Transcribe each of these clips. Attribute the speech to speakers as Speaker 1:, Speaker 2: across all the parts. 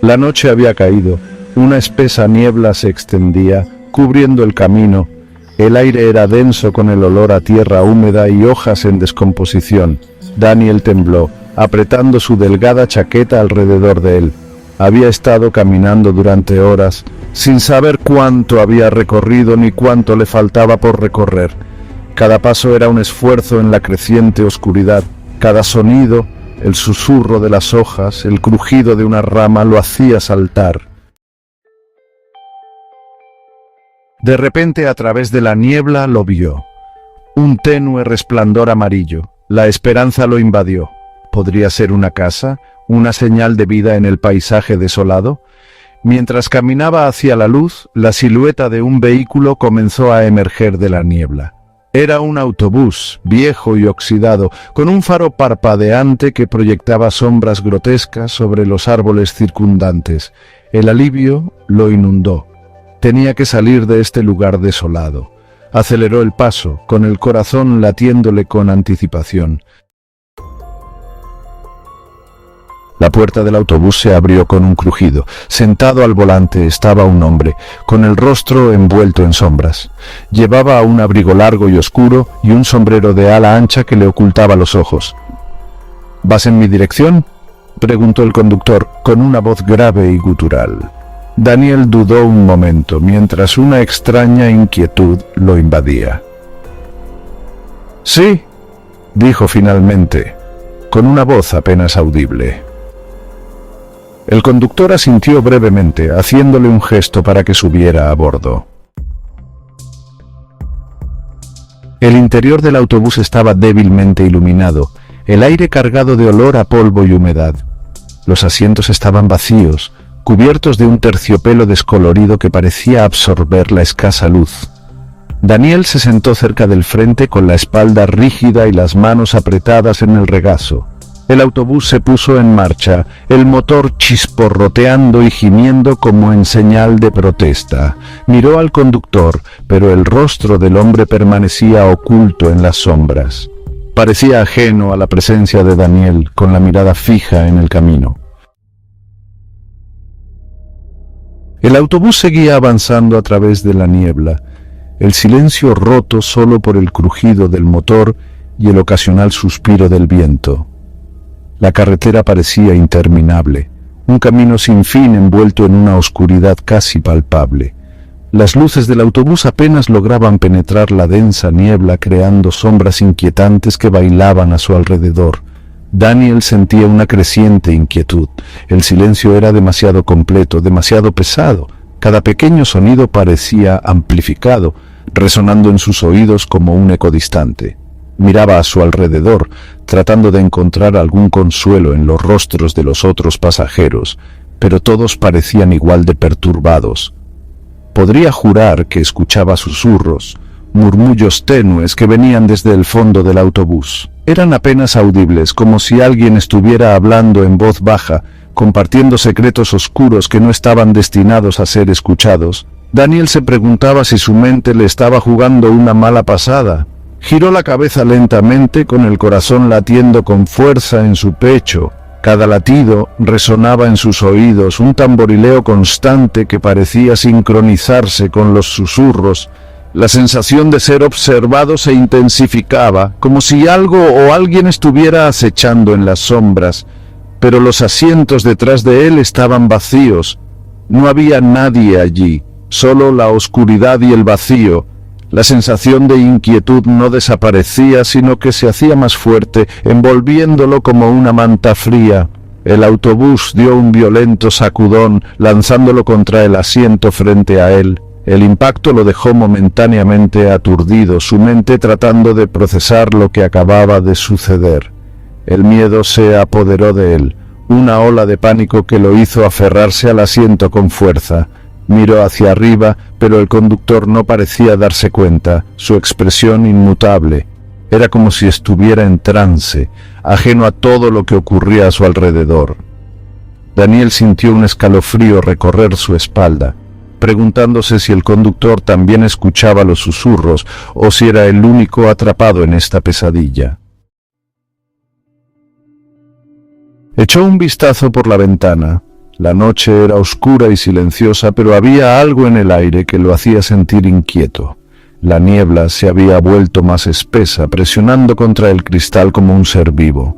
Speaker 1: La noche había caído, una espesa niebla se extendía, cubriendo el camino. El aire era denso con el olor a tierra húmeda y hojas en descomposición. Daniel tembló, apretando su delgada chaqueta alrededor de él. Había estado caminando durante horas, sin saber cuánto había recorrido ni cuánto le faltaba por recorrer. Cada paso era un esfuerzo en la creciente oscuridad. Cada sonido, el susurro de las hojas, el crujido de una rama lo hacía saltar. De repente, a través de la niebla, lo vio. Un tenue resplandor amarillo. La esperanza lo invadió. ¿Podría ser una casa? ¿Una señal de vida en el paisaje desolado? Mientras caminaba hacia la luz, la silueta de un vehículo comenzó a emerger de la niebla. Era un autobús, viejo y oxidado, con un faro parpadeante que proyectaba sombras grotescas sobre los árboles circundantes. El alivio lo inundó. Tenía que salir de este lugar desolado. Aceleró el paso, con el corazón latiéndole con anticipación. La puerta del autobús se abrió con un crujido. Sentado al volante estaba un hombre, con el rostro envuelto en sombras. Llevaba un abrigo largo y oscuro y un sombrero de ala ancha que le ocultaba los ojos. ¿Vas en mi dirección?, preguntó el conductor, con una voz grave y gutural. Daniel dudó un momento, mientras una extraña inquietud lo invadía. «Sí», dijo finalmente, con una voz apenas audible. El conductor asintió brevemente, haciéndole un gesto para que subiera a bordo. El interior del autobús estaba débilmente iluminado, el aire cargado de olor a polvo y humedad. Los asientos estaban vacíos, cubiertos de un terciopelo descolorido que parecía absorber la escasa luz. Daniel se sentó cerca del frente con la espalda rígida y las manos apretadas en el regazo. El autobús se puso en marcha, el motor chisporroteando y gimiendo como en señal de protesta. Miró al conductor, pero el rostro del hombre permanecía oculto en las sombras. Parecía ajeno a la presencia de Daniel, con la mirada fija en el camino. El autobús seguía avanzando a través de la niebla, el silencio roto solo por el crujido del motor y el ocasional suspiro del viento. La carretera parecía interminable, un camino sin fin envuelto en una oscuridad casi palpable. Las luces del autobús apenas lograban penetrar la densa niebla, creando sombras inquietantes que bailaban a su alrededor. Daniel sentía una creciente inquietud. El silencio era demasiado completo, demasiado pesado. Cada pequeño sonido parecía amplificado, resonando en sus oídos como un eco distante. Miraba a su alrededor, tratando de encontrar algún consuelo en los rostros de los otros pasajeros, pero todos parecían igual de perturbados. Podría jurar que escuchaba susurros, murmullos tenues que venían desde el fondo del autobús. Eran apenas audibles, como si alguien estuviera hablando en voz baja, compartiendo secretos oscuros que no estaban destinados a ser escuchados. Daniel se preguntaba si su mente le estaba jugando una mala pasada. Giró la cabeza lentamente, con el corazón latiendo con fuerza en su pecho. Cada latido resonaba en sus oídos, un tamborileo constante que parecía sincronizarse con los susurros. La sensación de ser observado se intensificaba, como si algo o alguien estuviera acechando en las sombras, pero los asientos detrás de él estaban vacíos. No había nadie allí, solo la oscuridad y el vacío. La sensación de inquietud no desaparecía, sino que se hacía más fuerte, envolviéndolo como una manta fría. El autobús dio un violento sacudón, lanzándolo contra el asiento frente a él. El impacto lo dejó momentáneamente aturdido, su mente tratando de procesar lo que acababa de suceder. El miedo se apoderó de él, una ola de pánico que lo hizo aferrarse al asiento con fuerza. Miró hacia arriba, pero el conductor no parecía darse cuenta, su expresión inmutable. Era como si estuviera en trance, ajeno a todo lo que ocurría a su alrededor. Daniel sintió un escalofrío recorrer su espalda, preguntándose si el conductor también escuchaba los susurros o si era el único atrapado en esta pesadilla. Echó un vistazo por la ventana. La noche era oscura y silenciosa, pero había algo en el aire que lo hacía sentir inquieto. La niebla se había vuelto más espesa, presionando contra el cristal como un ser vivo.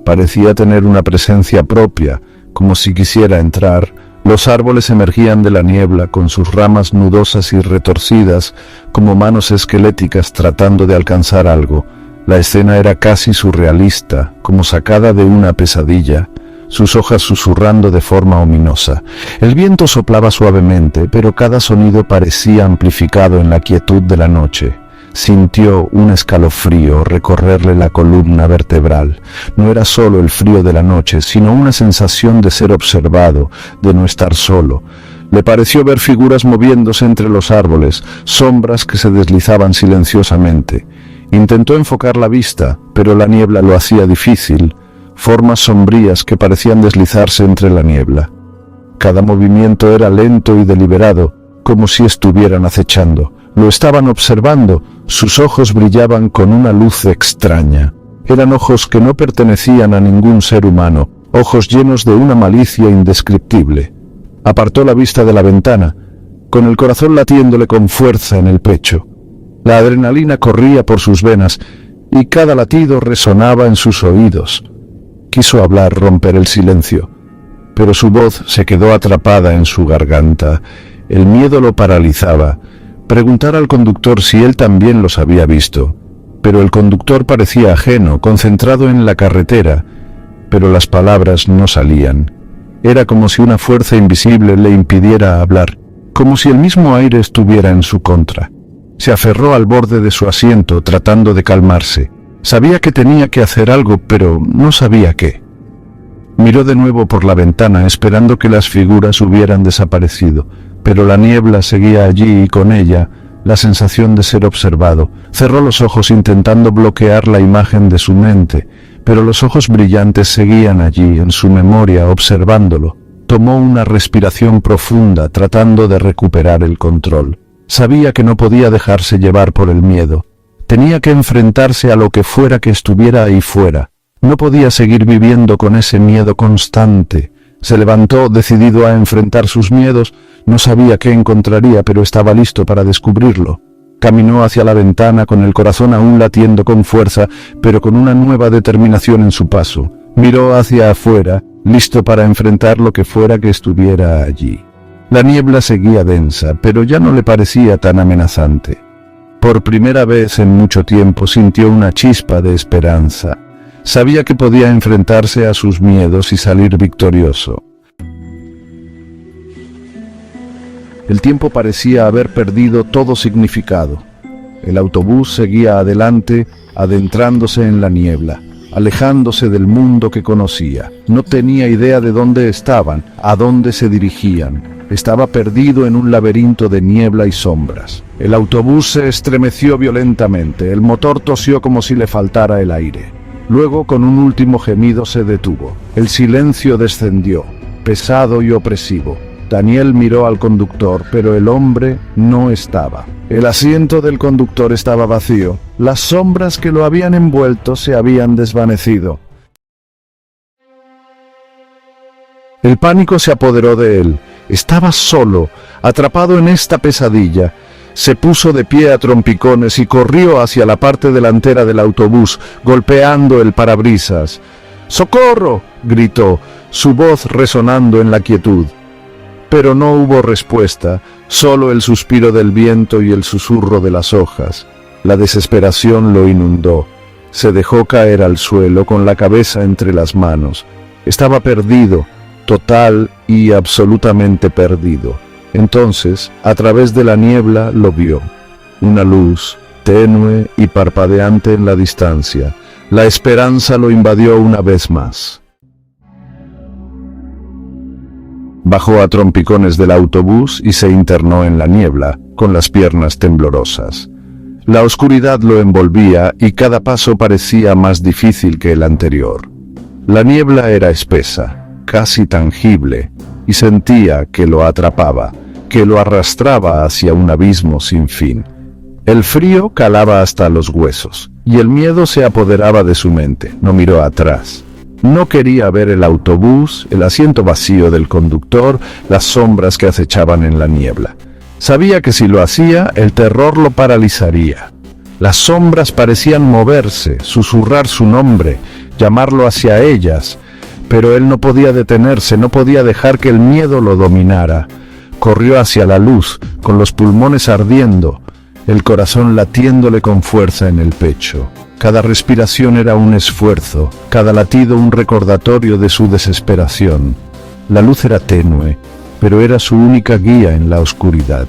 Speaker 1: Parecía tener una presencia propia, como si quisiera entrar. Los árboles emergían de la niebla con sus ramas nudosas y retorcidas, como manos esqueléticas tratando de alcanzar algo. La escena era casi surrealista, como sacada de una pesadilla, sus hojas susurrando de forma ominosa. El viento soplaba suavemente, pero cada sonido parecía amplificado en la quietud de la noche. Sintió un escalofrío recorrerle la columna vertebral. No era solo el frío de la noche, sino una sensación de ser observado, de no estar solo. Le pareció ver figuras moviéndose entre los árboles, sombras que se deslizaban silenciosamente. Intentó enfocar la vista, pero la niebla lo hacía difícil. Formas sombrías que parecían deslizarse entre la niebla. Cada movimiento era lento y deliberado, como si estuvieran acechando. Lo estaban observando, sus ojos brillaban con una luz extraña. Eran ojos que no pertenecían a ningún ser humano, ojos llenos de una malicia indescriptible. Apartó la vista de la ventana, con el corazón latiéndole con fuerza en el pecho. La adrenalina corría por sus venas, y cada latido resonaba en sus oídos. Quiso hablar, romper el silencio, pero su voz se quedó atrapada en su garganta. El miedo lo paralizaba. Preguntar al conductor si él también los había visto, pero el conductor parecía ajeno, concentrado en la carretera, pero las palabras no salían. Era como si una fuerza invisible le impidiera hablar, como si el mismo aire estuviera en su contra. Se aferró al borde de su asiento, tratando de calmarse. Sabía que tenía que hacer algo, pero no sabía qué. Miró de nuevo por la ventana, esperando que las figuras hubieran desaparecido, pero la niebla seguía allí y con ella la sensación de ser observado. Cerró los ojos intentando bloquear la imagen de su mente, pero los ojos brillantes seguían allí, en su memoria, observándolo. Tomó una respiración profunda, tratando de recuperar el control. Sabía que no podía dejarse llevar por el miedo. Tenía que enfrentarse a lo que fuera que estuviera ahí fuera. No podía seguir viviendo con ese miedo constante. Se levantó decidido a enfrentar sus miedos. No sabía qué encontraría, pero estaba listo para descubrirlo. Caminó hacia la ventana con el corazón aún latiendo con fuerza, pero con una nueva determinación en su paso. Miró hacia afuera, listo para enfrentar lo que fuera que estuviera allí. La niebla seguía densa, pero ya no le parecía tan amenazante. Por primera vez en mucho tiempo sintió una chispa de esperanza. Sabía que podía enfrentarse a sus miedos y salir victorioso. El tiempo parecía haber perdido todo significado. El autobús seguía adelante, adentrándose en la niebla, alejándose del mundo que conocía. No tenía idea de dónde estaban, a dónde se dirigían. Estaba perdido en un laberinto de niebla y sombras. El autobús se estremeció violentamente, el motor tosió como si le faltara el aire. Luego, con un último gemido, se detuvo. El silencio descendió, pesado y opresivo. Daniel miró al conductor, pero el hombre no estaba. El asiento del conductor estaba vacío. Las sombras que lo habían envuelto se habían desvanecido. El pánico se apoderó de él. Estaba solo, atrapado en esta pesadilla. Se puso de pie a trompicones y corrió hacia la parte delantera del autobús, golpeando el parabrisas. ¡Socorro!, gritó, su voz resonando en la quietud. Pero no hubo respuesta, solo el suspiro del viento y el susurro de las hojas. La desesperación lo inundó. Se dejó caer al suelo con la cabeza entre las manos. Estaba perdido, total y absolutamente perdido. Entonces, a través de la niebla lo vio. Una luz, tenue y parpadeante en la distancia. La esperanza lo invadió una vez más. Bajó a trompicones del autobús y se internó en la niebla, con las piernas temblorosas. La oscuridad lo envolvía y cada paso parecía más difícil que el anterior. La niebla era espesa, casi tangible, y sentía que lo atrapaba, que lo arrastraba hacia un abismo sin fin. El frío calaba hasta los huesos, y el miedo se apoderaba de su mente. No miró atrás. No quería ver el autobús, el asiento vacío del conductor, las sombras que acechaban en la niebla. Sabía que si lo hacía, el terror lo paralizaría. Las sombras parecían moverse, susurrar su nombre, llamarlo hacia ellas, pero él no podía detenerse, no podía dejar que el miedo lo dominara. Corrió hacia la luz, con los pulmones ardiendo, el corazón latiéndole con fuerza en el pecho. Cada respiración era un esfuerzo, cada latido un recordatorio de su desesperación. La luz era tenue, pero era su única guía en la oscuridad.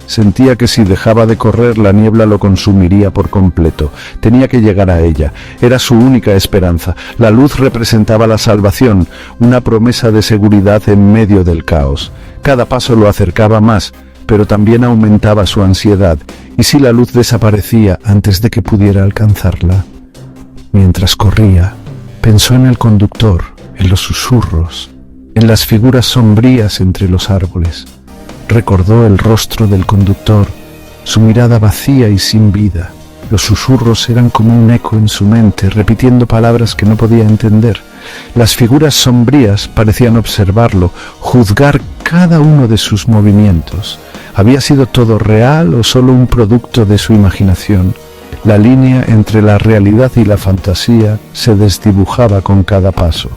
Speaker 1: Sentía que si dejaba de correr la niebla lo consumiría por completo. Tenía que llegar a ella. Era su única esperanza. La luz representaba la salvación, una promesa de seguridad en medio del caos. Cada paso lo acercaba más, pero también aumentaba su ansiedad. ¿Y si la luz desaparecía antes de que pudiera alcanzarla? Mientras corría, pensó en el conductor, en los susurros, en las figuras sombrías entre los árboles. Recordó el rostro del conductor, su mirada vacía y sin vida. Los susurros eran como un eco en su mente, repitiendo palabras que no podía entender. Las figuras sombrías parecían observarlo, juzgar cada uno de sus movimientos. ¿Había sido todo real o solo un producto de su imaginación? La línea entre la realidad y la fantasía se desdibujaba con cada paso.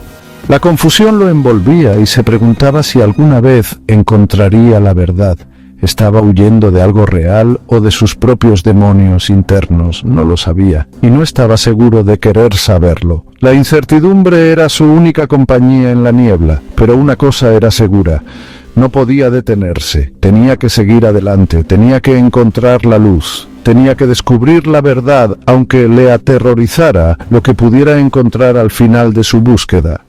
Speaker 1: La confusión lo envolvía y se preguntaba si alguna vez encontraría la verdad. ¿Estaba huyendo de algo real o de sus propios demonios internos? No lo sabía, y no estaba seguro de querer saberlo. La incertidumbre era su única compañía en la niebla, pero una cosa era segura: no podía detenerse, tenía que seguir adelante, tenía que encontrar la luz. Tenía que descubrir la verdad, aunque le aterrorizara lo que pudiera encontrar al final de su búsqueda.